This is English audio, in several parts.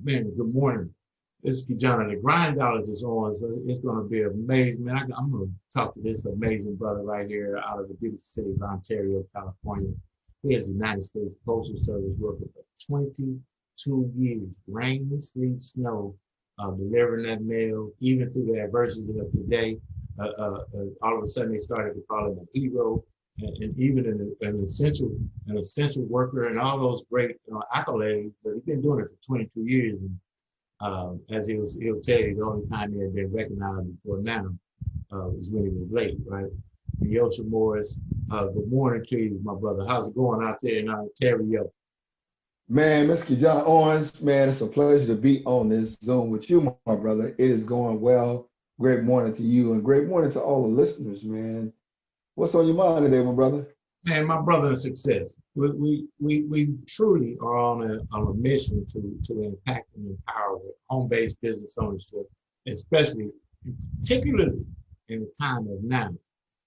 Man, good morning. This is John. The Grind Dollars is on, so it's going to be amazing. Man, I'm going to talk to this amazing brother right here out of the beautiful city of Ontario, California. He is a United States Postal Service worker for 22 years. Rain, sleet, snow, delivering that mail, even through the adversity of today. All of a sudden, they started to call him a hero, and even an essential worker, and all those great accolades. But he's been doing it for 22 years. And, as he'll tell you, the only time he had been recognized before now was when he was late, right? Neosia Morris, good morning to you, my brother. How's it going out there in Ontario? Man, Mr. John Owens, man, it's a pleasure to be on this Zoom with you, my brother. It is going well. Great morning to you and great morning to all the listeners, man. What's on your mind today, my brother? Man, my brother is success. We truly are on a mission to impact and empower with home-based business ownership, especially, particularly in the time of now.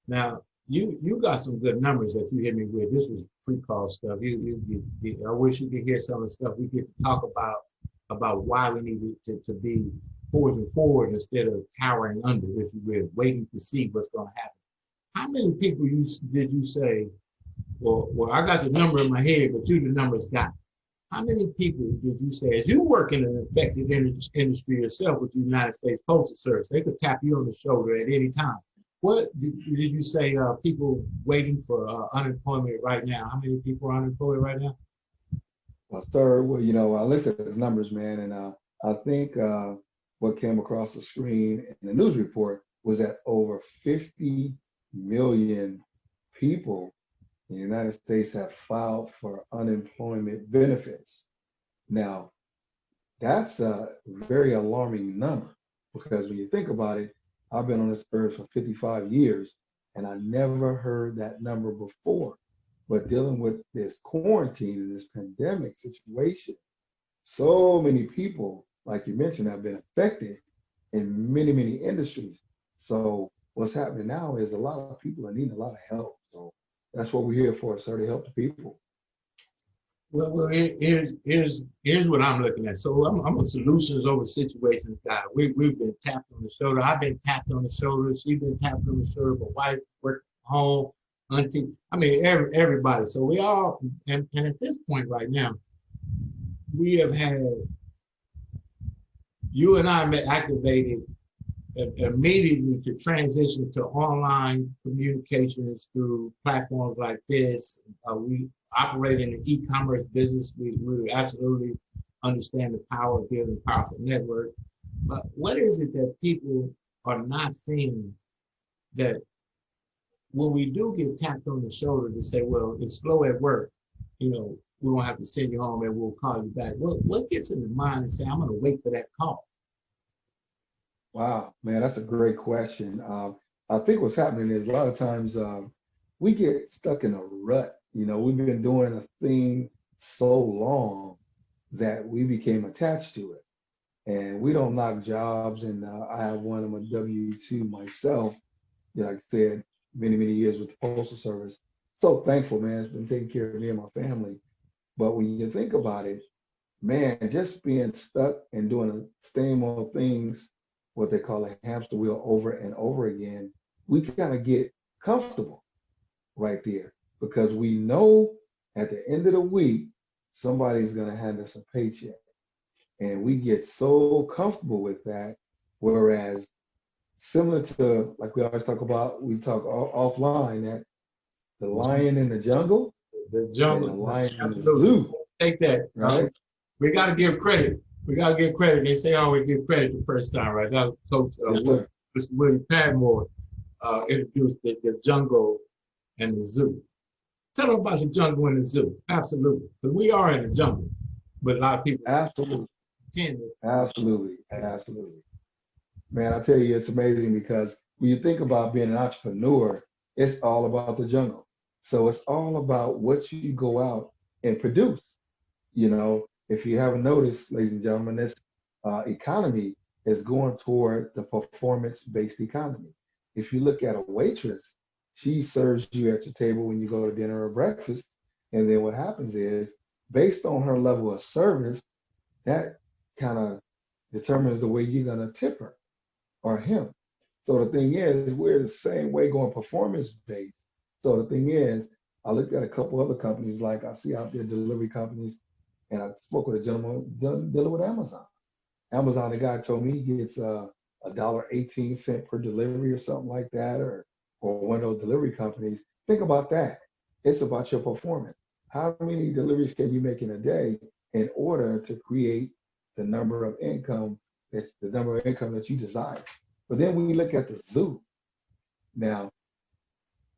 Now, you got some good numbers that you hit me with. This was pre-call stuff. I wish you could hear some of the stuff we get to talk about why we need to be forging forward instead of cowering under, if you will, waiting to see what's going to happen. How many people did you say, well, I got the number in my head, but you the numbers got? How many people did you say, as you work in an affected industry yourself with the United States Postal Service, they could tap you on the shoulder at any time? What did you say, people waiting for unemployment right now? How many people are unemployed right now? Well, sir, well, I looked at the numbers, man, and I think what came across the screen in the news report was that over 50 million people in the United States have filed for unemployment benefits. Now, that's a very alarming number because when you think about it, I've been on this earth for 55 years and I never heard that number before. But dealing with this quarantine and this pandemic situation, so many people, like you mentioned, have been affected in many, many industries. So what's happening now is a lot of people are needing a lot of help. So that's what we're here for, sir, to help the people. Well, here's what I'm looking at. So I'm a solutions over situations guy. We've been tapped on the shoulder. I've been tapped on the shoulder. She's been tapped on the shoulder. My wife worked from home, auntie. I mean, everybody. So we all, and at this point right now, we have had, you and I activated immediately to transition to online communications through platforms like this. We operate in the e-commerce business. We absolutely understand the power of building a powerful network. But what is it that people are not seeing, that when we do get tapped on the shoulder to say, well, it's slow at work, we won't have to send you home and we'll call you back. What gets in the mind and say, I'm going to wait for that call? Wow, man, that's a great question. I think what's happening is a lot of times we get stuck in a rut. We've been doing a thing so long that we became attached to it. And we don't knock jobs. And I have one of my W-2 myself, like I said, many, many years with the Postal Service. So thankful, man. It's been taking care of me and my family. But when you think about it, man, just being stuck and doing the same old things, what they call a hamster wheel, over and over again, we kind of get comfortable right there because we know at the end of the week, somebody's going to hand us a paycheck. And we get so comfortable with that. Whereas similar to, like we always talk about, we talk offline, that the lion in the jungle, and the lion in the zoo. Take that, right? We got to give credit. They say always give credit the first time, right? That was Coach Mr. William Padmore introduced the jungle and the zoo. Tell them about the jungle and the zoo. Absolutely. Because we are in the jungle, but a lot of people absolutely. Absolutely. Man, I tell you, it's amazing because when you think about being an entrepreneur, it's all about the jungle. So it's all about what you go out and produce. If you haven't noticed, ladies and gentlemen, this economy is going toward the performance-based economy. If you look at a waitress, she serves you at your table when you go to dinner or breakfast. And then what happens is, based on her level of service, that kind of determines the way you're going to tip her or him. So the thing is, we're the same way going performance based. So the thing is, I looked at a couple other companies, like I see out there delivery companies, and I spoke with a gentleman dealing with Amazon. Amazon, the guy told me he gets $1.18 per delivery or something like that, or one of those delivery companies. Think about that. It's about your performance. How many deliveries can you make in a day in order to create the number of income that you desire? But then when we look at the zoo, now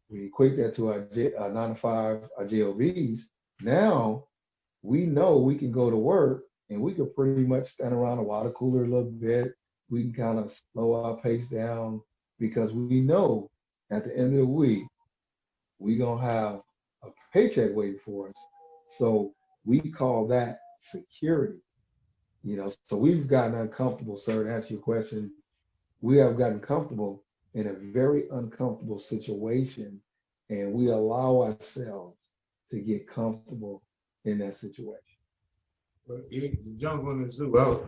we equate that to our 9 to 5, our JOBs. Now we know we can go to work and we can pretty much stand around the water cooler a little bit. We can kind of slow our pace down because we know at the end of the week, we're going to have a paycheck waiting for us. So we call that security. So we've gotten uncomfortable, sir, to answer your question. We have gotten comfortable in a very uncomfortable situation, and we allow ourselves to get comfortable in that situation. But the jungle and the zoo. Well,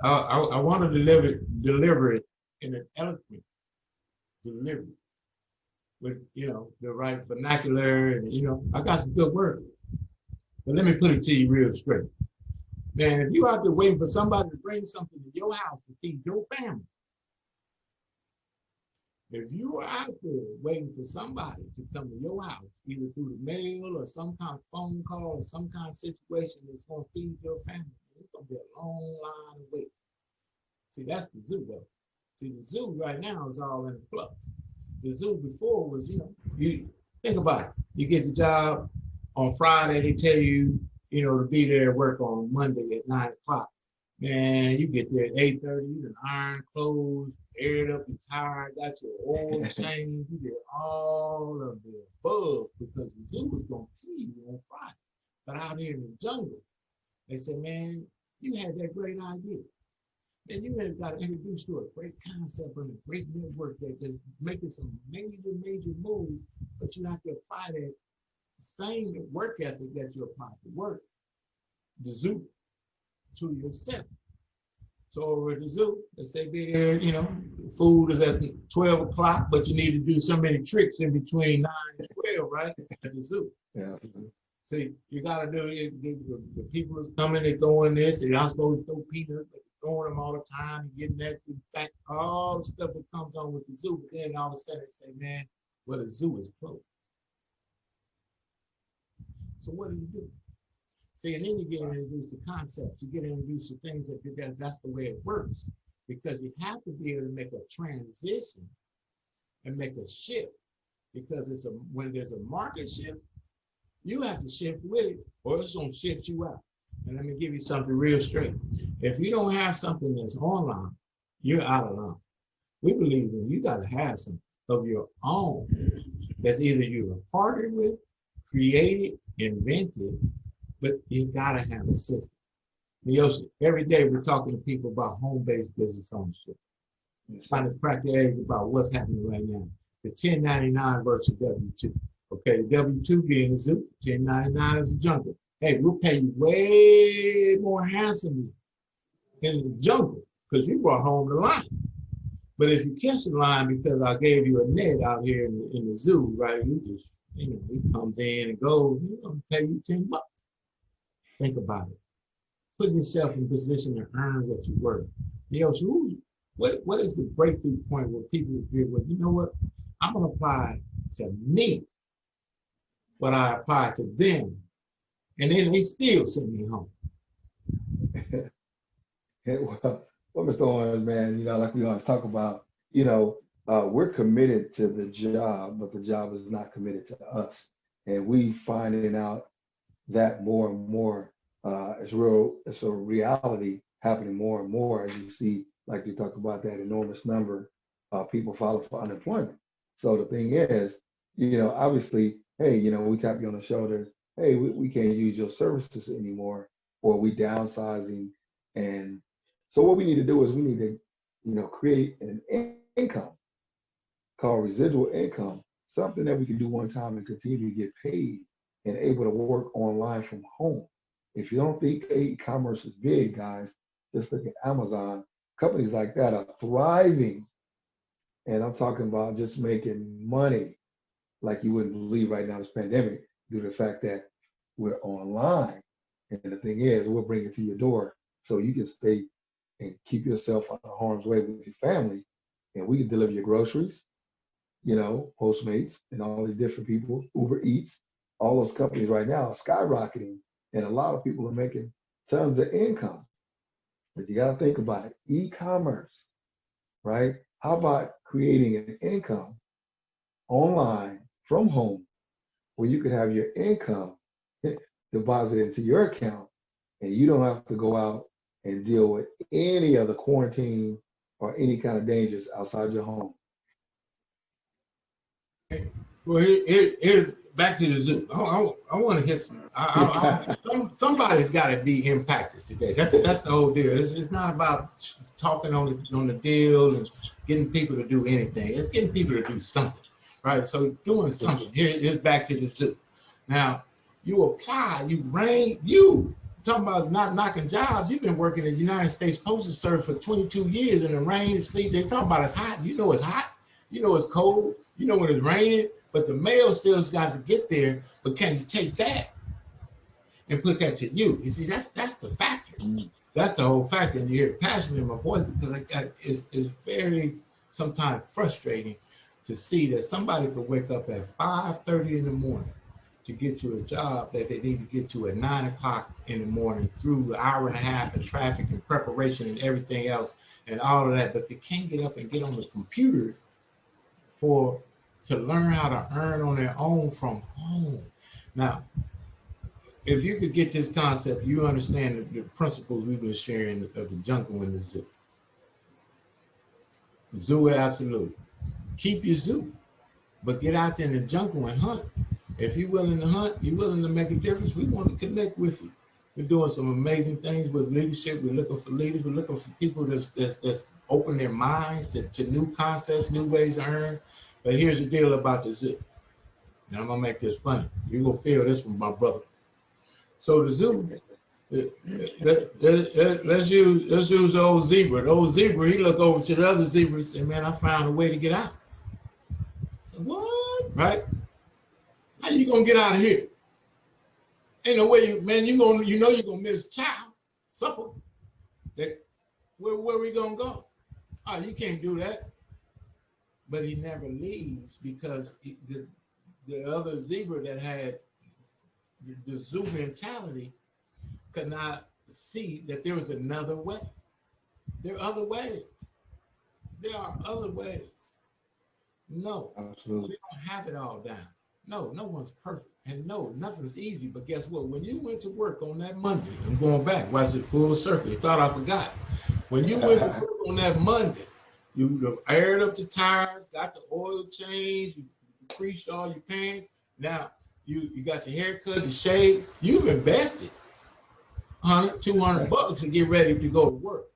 I want to deliver it in an eloquent delivery with the right vernacular, and I got some good words. But let me put it to you real straight. Man, if you out there waiting for somebody to bring something to your house to feed your family, if you are out there waiting for somebody to come to your house, either through the mail or some kind of phone call or some kind of situation that's going to feed your family, it's going to be a long line of wait. See, that's the zoo, though. See, the zoo right now is all in flux. The zoo before was, you think about it. You get the job on Friday, they tell you, to be there at work on Monday at 9 o'clock. Man, you get there at 8:30, you done iron clothes, aired up, you tired, got your oil change, you did all of the above because the zoo was going to pay you on Friday. But out here in the jungle, they said, man, you had that great idea. And you had got introduced to a great concept and a great network that is making some major moves, but you have to apply that same work ethic that you apply to work, the zoo, to yourself. So over at the zoo, they say be there, food is at 12 o'clock, but you need to do so many tricks in between 9 and 12, right? At the zoo. Yeah. See, you got to do it. The people is coming, they're throwing this, they're not supposed to throw peanuts, but they're throwing them all the time and getting that back, all the stuff that comes on with the zoo. But then all of a sudden they say, man, well, the zoo is closed. So what do you do? See, and then you get introduced to concepts. You get introduced to things that's the way it works. Because you have to be able to make a transition and make a shift. Because when there's a market shift, you have to shift with it or it's going to shift you out. And let me give you something real straight. If you don't have something that's online, you're out of line. We believe that you got to have something of your own that's either you are partnered with, created, invented, but you got to have a system. Neosia, every day we're talking to people about home-based business ownership. We're trying to crack the egg about what's happening right now. The 1099 versus W-2. Okay, the W-2 being the zoo, 1099 is a jungle. Hey, we'll pay you way more handsomely in the jungle because you brought home the line. But if you catch the line because I gave you a net out here in the zoo, right, you just, he comes in and goes, he's going to pay you $10. Think about it. Put yourself in position to earn what you're worth. What is the breakthrough point where people feel, well, you know what? I'm going to apply to me what I apply to them. And then they still send me home. Well, Mr. Owens, man, like we always talk about, we're committed to the job, but the job is not committed to us. And we finding out that more and more. It's a reality happening more and more as you see, like you talked about that enormous number of people filing for unemployment. So the thing is, obviously, hey, we tap you on the shoulder, hey, we can't use your services anymore, or we downsizing. And so what we need to do is we need to, create an income called residual income, something that we can do one time and continue to get paid and able to work online from home. If you don't think e-commerce is big, guys, just look at Amazon. Companies like that are thriving. And I'm talking about just making money like you wouldn't believe right now, this pandemic, due to the fact that we're online. And the thing is, we'll bring it to your door so you can stay and keep yourself out of harm's way with your family. And we can deliver your groceries, Postmates and all these different people, Uber Eats, all those companies right now are skyrocketing. And a lot of people are making tons of income. But you got to think about it. E-commerce, right? How about creating an income online from home where you could have your income deposited into your account and you don't have to go out and deal with any other quarantine or any kind of dangers outside your home? Well, here's back to the zoo. I want to hit somebody's got to be impacted today. That's the whole deal. It's not about talking on the deal and getting people to do anything. It's getting people to do something, right? So doing something. Here's back to the zoo. Now you apply. You talking about not knocking jobs. You've been working at the United States Postal Service for 22 years in the rain, sleep. They talking about it's hot. You know it's hot. You know it's cold. You know when it's raining. But the mail still's got to get there. But can you take that and put that to you? You see, that's the factor. That's the whole factor. And you hear passion in my voice because it's very sometimes frustrating to see that somebody could wake up at 5:30 in the morning to get to a job that they need to get to at 9 o'clock in the morning through an hour and a half of traffic and preparation and everything else and all of that. But they can't get up and get on the computer to learn how to earn on their own from home. Now, if you could get this concept, you understand the principles we've been sharing of the jungle and the zoo. Zoo, absolutely. Keep your zoo, but get out there in the jungle and hunt. If you're willing to hunt, you're willing to make a difference, we want to connect with you. We're doing some amazing things with leadership. We're looking for leaders. We're looking for people that's open their minds to new concepts, new ways to earn. But here's the deal about the zoo. And I'm gonna make this funny. You're gonna feel this one, my brother. So the zoo, let's use the old zebra. The old zebra, he looked over to the other zebra and said, "Man, I found a way to get out." I said, "What? Right? How you gonna get out of here? Ain't no way, you're gonna miss chow supper. Where we gonna go? Oh, you can't do that." But he never leaves because the other zebra that had the zoo mentality could not see that there was another way. There are other ways. There are other ways. No, absolutely. We don't have it all down. No one's perfect. And no, nothing's easy. But guess what? When you went to work on that Monday, I'm going back, watch it full circle. You thought I forgot. When you went to work on that Monday, you aired up the tires, got the oil change, you creased all your pants. Now you got your haircut, your shave. You've invested $100, $200 to get ready to go to work.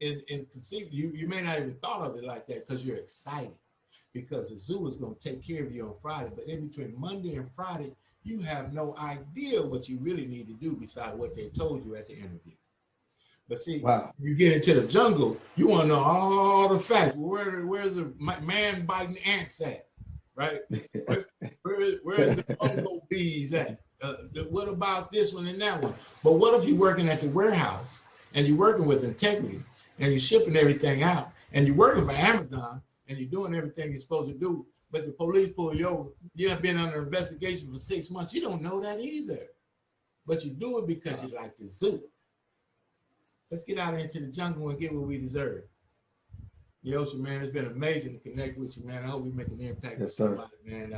And conceive, you may not even thought of it like that because you're excited because the zoo is going to take care of you on Friday. But in between Monday and Friday, you have no idea what you really need to do besides what they told you at the interview. But see, You get into the jungle, you want to know all the facts. Where's the man biting ants at, right? Where's the bumblebees at? What about this one and that one? But what if you're working at the warehouse and you're working with integrity and you're shipping everything out and you're working for Amazon and you're doing everything you're supposed to do, but the police pull you over, you have been under investigation for 6 months. You don't know that either. But you do it because you like the zoo. Let's get out into the jungle and get what we deserve. Neosia, man, it's been amazing to connect with you, man. I hope we make an impact with somebody, man.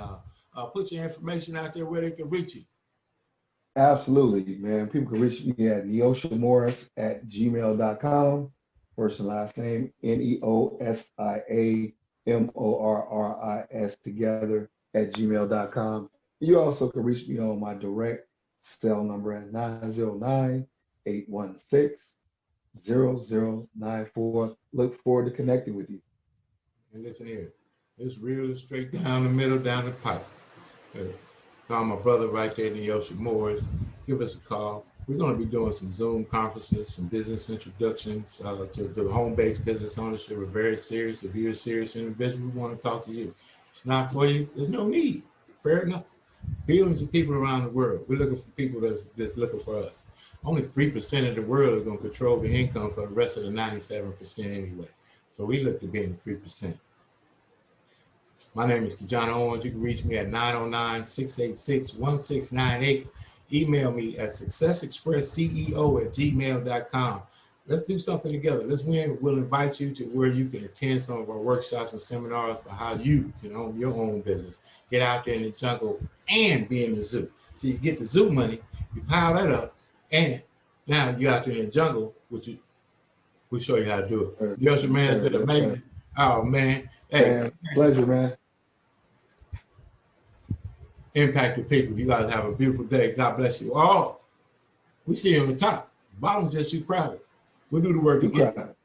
Put your information out there where they can reach you. Absolutely, man. People can reach me at neosiamorris@gmail.com. First and last name, NeosiaMorris together @gmail.com. You also can reach me on my direct cell number at 909-816-0094. Look forward to connecting with you. And listen here, it's real straight down the middle, down the pipe. Call my brother right there, Neosia Morris. Give us a call. We're going to be doing some Zoom conferences, some business introductions to home-based business ownership. We're very serious. If you're a serious individual, we want to talk to you. If it's not for you, there's no need. Fair enough. Billions of people around the world. We're looking for people that's looking for us. Only 3% of the world are going to control the income for the rest of the 97% anyway. So we look to be in the 3%. My name is Kijana Owens. You can reach me at 909-686-1698. Email me at successexpressceo@gmail.com. Let's do something together. Let's win. We'll invite you to where you can attend some of our workshops and seminars for how you can own your own business. Get out there in the jungle and be in the zoo. So you get the zoo money, you pile that up, and now you're out there in the jungle, which we'll show you how to do it. Neosia, man, it's been amazing. Oh, man. Hey, man, pleasure, man. Impact the people. You guys have a beautiful day. God bless you all. We see you on the top. Bottom's just too crowded. We'll do the work again.